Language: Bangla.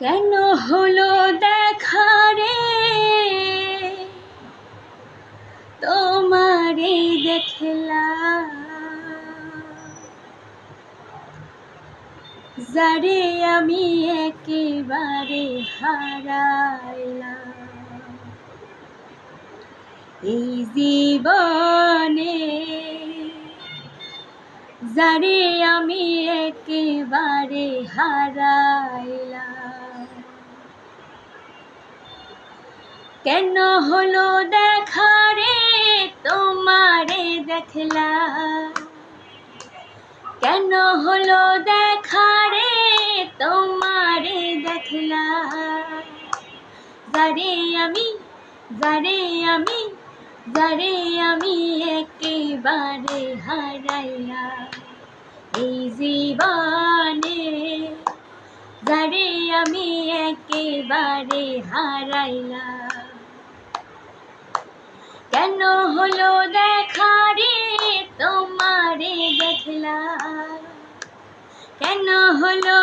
কেন হলো দেখা রে তোমারে দেখলাম, যারে আমি একেবারে হারাইলাম এই জীবনে, যারে আমি একেবারে হারাইলাম। কেন হলো দেখা রে তোমারে দেখলাম, কেন হলো দেখা রে তোমারে দেখলাম, যারে আমি যারে আমি যারে আমি একেবারে হারাইলাম এই জীবনে, যারে আমি একেবারে হারাইলাম। কেন হলো দেখা রে তোমারে দেখলাম, কেন হলো